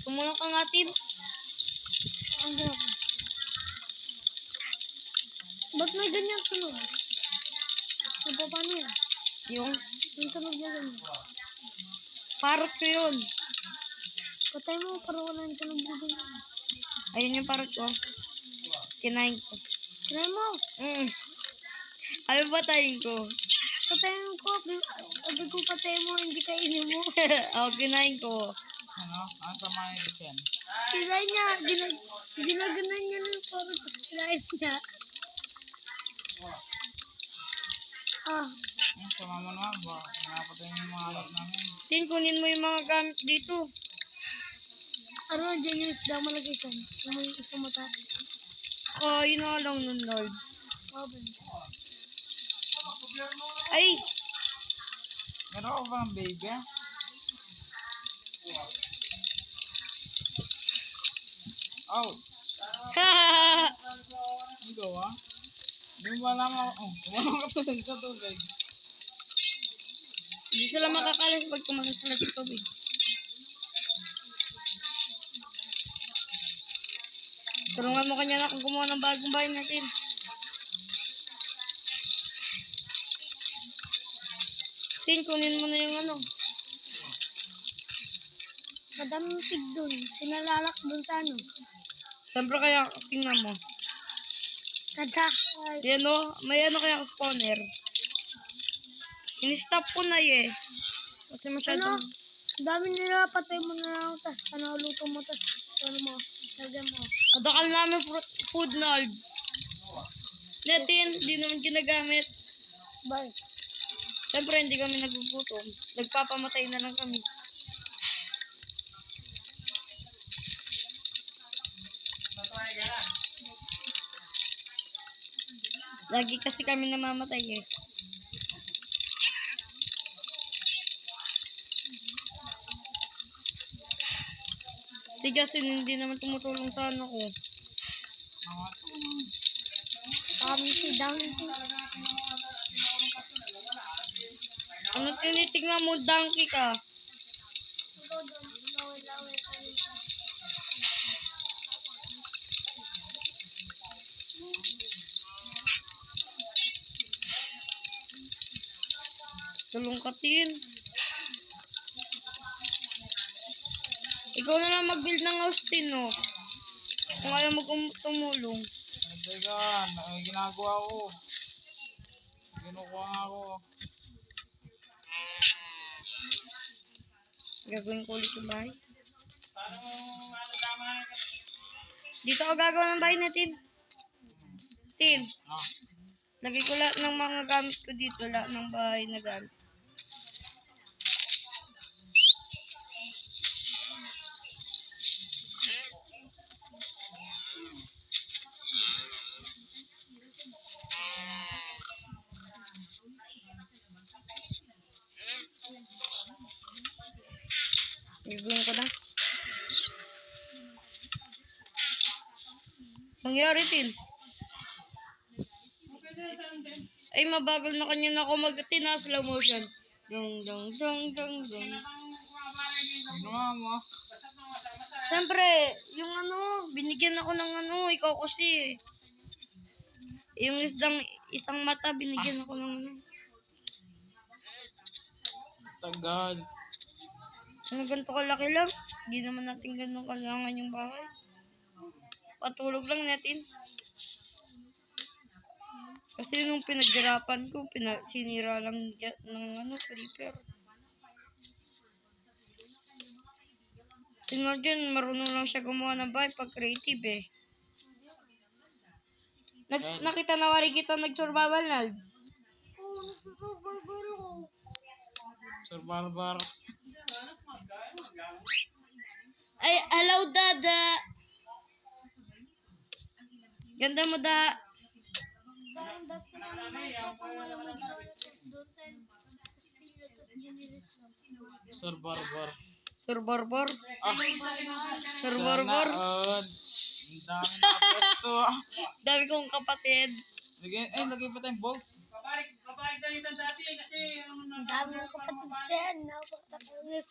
Tumulong ka nga, Tin. Ang grabe. Ba't may ganyan tunog? Ano paano yan? Yung Yung tunog niya ganyan. parrot ko yun. Patay mo, parang wala yung tunog mo ganyan. Ayun yung parrot ko. Kinain ko. Try mo. Ay, patayin ko. Patayin ko. Sabi ko patay mo, hindi kainin mo. Kinain ko. Ano? Ang sama nito yan. Kinain niya. Ginaganan niya ng parang tapos kinain niya. Ang sama mo naman ba? Pinapatay mo yung mga alat namin. Tin, kunin mo yung mga gamit dito. Ano, dyan yung isda malagay ka. Yung may isang mata. Kain na lang nun, Lord. Open. Ay! Meron ka ba ng baby? Oh, hindi ko ah. Hindi mo alam ako. Oh, tumalong ka pa sa tubig. Hindi sila makakalas pag kumakas sila sa tubig. Tulungan mo kanya na kung gumawa ng bagong bahay natin. Tin, kunin mo na yung ano. Madaming pig dun. Sinalalak dun sa ano. Siyempre kaya, tingnan mo. Ay. Yan o, may ano kaya spawner. In-stop ko na eh. Kasi masyadong... Ano? Dami nila, patay mo na lang, tas luto mo, tas ano mo, lagyan mo. Kadakal namin food nard. Natin, hindi naman ginagamit. Bye. Siyempre, hindi kami nagugutom. Nagpapamatay na lang kami. Lagi kasi kami namamatay eh. Si Justin hindi naman tumutulong sa ano ko. Dami. Ano tinitignan mo, donkey ka? Tulong ka, Tin. Ikaw na lang mag-build ng house, Tin, no? Kung ayaw mo tumulong. Teka, may ginagawa ko. Ginukuha nga ako. Gagawin ko ulit yung bahay. Dito ako gagawa ng bahay natin. Tin, Ah, lagay ko lahat ng mga gamit ko dito. Lahat ng bahay na gamit. Gagawin ko na. Nangyari, Tin. Ay, mabagal na kanya na ako mag-tina slow motion. Dung. ginawa mo. Siyempre, yung ano, binigyan ako ng ano, ikaw kasi. Yung isang mata, binigyan ako ng ano. Tagal. Ano ganito kalaki lang? Hindi naman natin ganun kailangan yung bahay. Patulog lang natin. Kasi nung pinaghirapan ko, sinira lang ng ano, creeper. Si Nordyan, marunong lang siya gumawa ng bahay pag creative eh. Nakita na wari kita nag-survival na. Sir Barbar. Ay, hello, Dada! Ganda mo, Da. Saan dati naman may papawala mo ginawa doon sa Castillo, tapos ginilit lang. Sir Barbar. Sir Borbor. Ah, Sir Borbor. Ang dami na pwesto. Dami kong kapatid. Lagay pa tayong bog. Ang dami ng kapatid siya, napakatakas.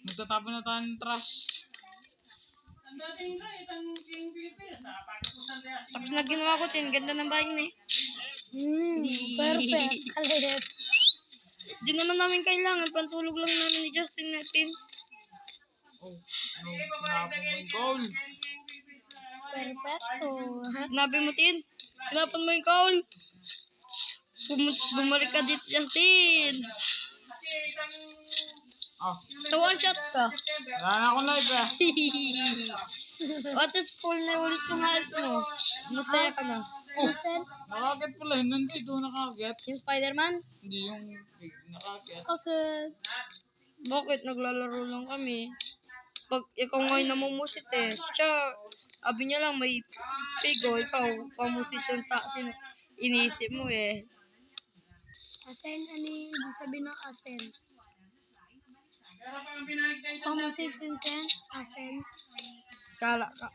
Magtatapon na tayo ng trash. Tapos na ginawa ko, tin. Ganda ng bahay na eh. Perfect. Kalit. Di naman namin kailangan. Pantulog lang namin ni Justin na team. Oh, ano, tinapon mo yung goal. Perfecto. Sinabi mo, tin. Tinapan mo yung call. Bumalik ka dito, Justin. Oh, To one shot ka. wala na akong live eh. What is full na ulit yung health mo? Masaya ka na. Oh, nakakit pala yun. Nandito nakakit. Yung Spider-Man? Hindi yung big nakakit. Kasi, Bakit? Naglalaro lang kami. Pag ikaw ngayon namumusit eh. Siya, sabi niya lang may pigo. Ikaw, pamusit yung iniisip mo eh. asen, ano yung ibig sabihin ng asen? Pamasit yun, sen? Asen? Kala ka.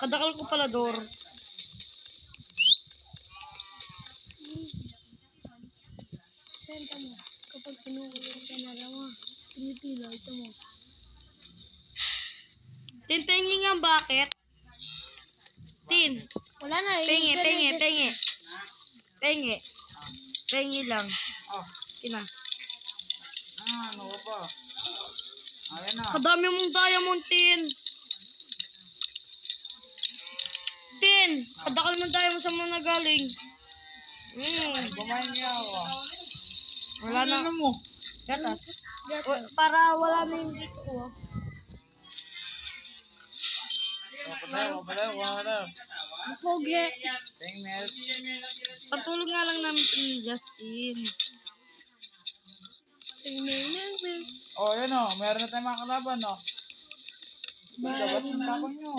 Kadakal ko pala, Dor. Sen, tamo. Kapag pinukulong ka na lang mo, pinipila, ito mo. Tin, pengi nga, bakit? Tin, Wala na, pengi, pengi, pengi. Pengi. Pengi lang. Oh, Tina. ano ka pa? Ayan na. Kadami mong diamond, Tin. Tin, kadakal mong diamond sa mga galing. Kumain niya ako. Wala na. Ano mo? Gatas. Para wala na yung dito ko. Wala. Poge. Peng milk. Patulog nga lang namin ito ni Justin. Oh, yun o. Meron na tayong mga kalaban, no? Labas yung tapang nyo.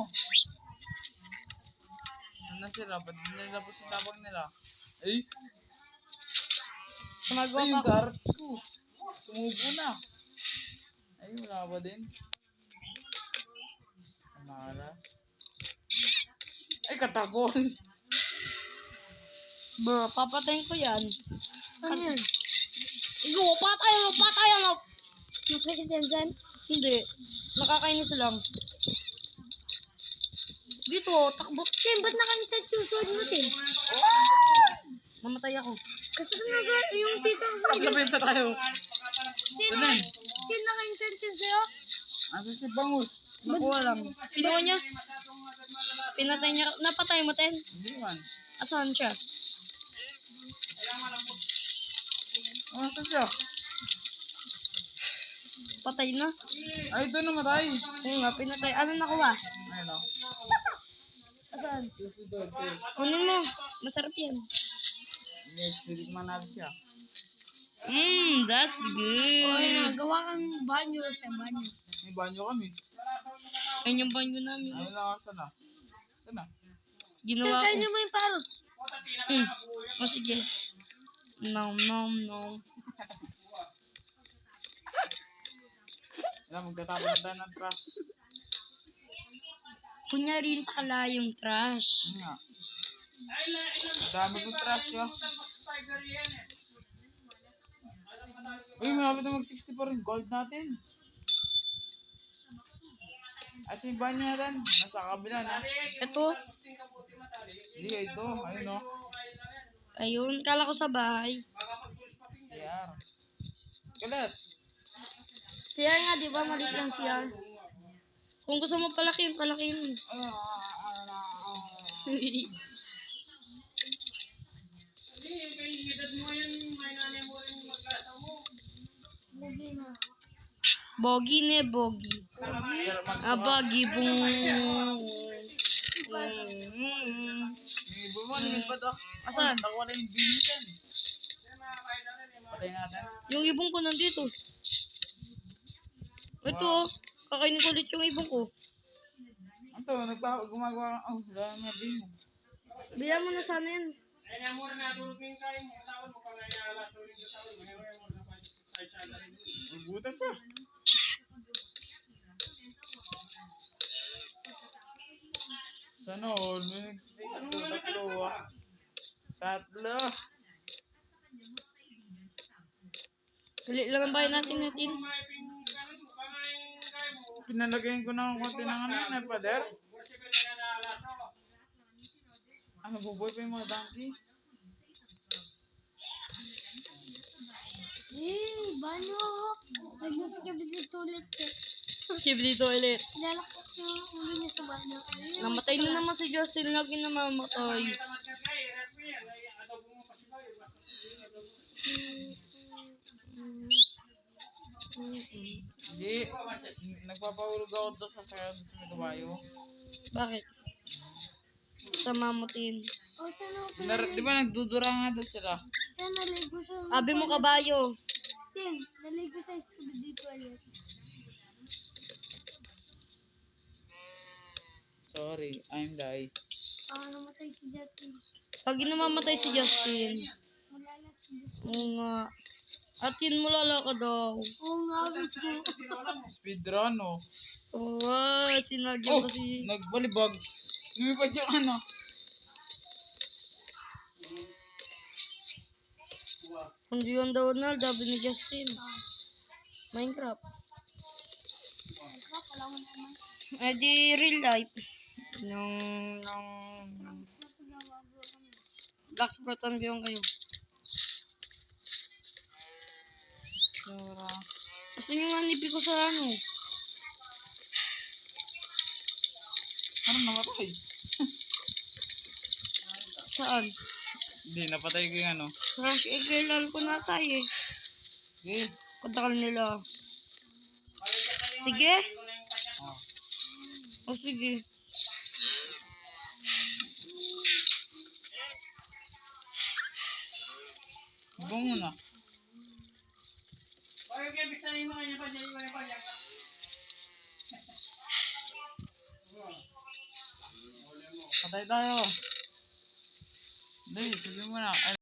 Saan na sila? Ba't hindi nila labas yung tapang nila? Ay, Tumagawa ay pa yung ako. carrots ko. Tumubo na. Ay, wala ba din? Malas. Ay, katagol. Bro, papatayin ko yan. Ano yan? Igo, patayan na. Masakit yan, sen? Hindi. Nakakainis lang. Dito, takbo. Sen, ba't nakanitat yung sword mo, Tin? Mamatay ako. Kasi yung sword, yung titang sword. Sabihin pa tayo. Tin, Tunan. Tin, nakanitat yun sa'yo? Asa si Bangus? Nakuha lang. Kinuha niya. Pinatay niya. Napatay mo, Ten. Hindi man. Asan siya? Oh, saan siya? Patay na. Ay, ito namatay. Oo nga, pinatay. Ano nakuha? Ayun o. Asan? Kunin mo. Masarap yan. Yes, titikman natin siya. That's O, good. ayun, gawa kang banyo, sen, banyo. May banyo kami. Ayun yung banyo namin. Ayun lang, saan na? Saan na? Ginawa ko. Kainin mo yung paro. O sige. Nom, nom, nom. Alam, magtatapon na tayo ng trash. Kunyari yung kakalayong trash. Yun nga. Dami kong trash, yo. Uy, malapit na mag-60 pa rin. Gold natin. Asan yung banyo natin? Nasa kabila na. Ito. Hindi, ito. Ayun o. Ayun. Kala ko sa bahay. CR. Kalat. CR nga, di ba? Maliit lang CR. Kung gusto mo palakihin, palakihin. Bugi na. Bogi ne, bogi. Sarap magsawa. Abagi, bung. May ibo mo, limit pa to. Asan? Nakuha na yung bilis yan. Patay natin. Yung ibong ko nandito. Ito, oh. Kakainin ko ulit yung ibong ko. Ito, gumagawa. Oh, wala na din mo. Bilang mo na sana yan. Magbutas ah. Sana all, may tatlo ah. Tatlo. Dali lang ang bayan natin natin. Pinalagayin ko ng konti ng ano yun, pader. Ano, buboy pa yung mga donkey? Banyo. Nag-skip dito ulit siya. Skip dito ulit. Nalakot yung ulo niya sa banyo. Ayun. Namatay na naman si Justin. Lagi namamatay. Hindi. Nagpapahulog ako doon sa sakyan sa may kabayo. Bakit? Sa mamutin. O, saan ako Di ba nagdudura nga doon sila? Saan naligo sa... Abi mo kabayo. Tin, naligo sa skip dito ulit. Sorry, I'm die. Namatay si Justin. Pag namamatay si Justin. Malala si Justin. Oo nga. At yun mo lala ka daw. Oo nga, wait ko. Speedrun, oh. Oo, sinadya Oh, kasi. nagbalibag. Lumipad yung ano. Hindi yun daw na, dabi ni Justin. Minecraft. Wala mo naman. Eh di real life. Nung Black Spartan biyong kayo. Sara. Gusto nyo nga nipi ko sa ano? Ano, namatay? Saan? Hindi, napatay ko yung ano. Crash egg ko na tayo eh. Okay. Katakal nila. Sige? Oh. O sige. Iba muna. Patay tayo. Dali, sabi mo na.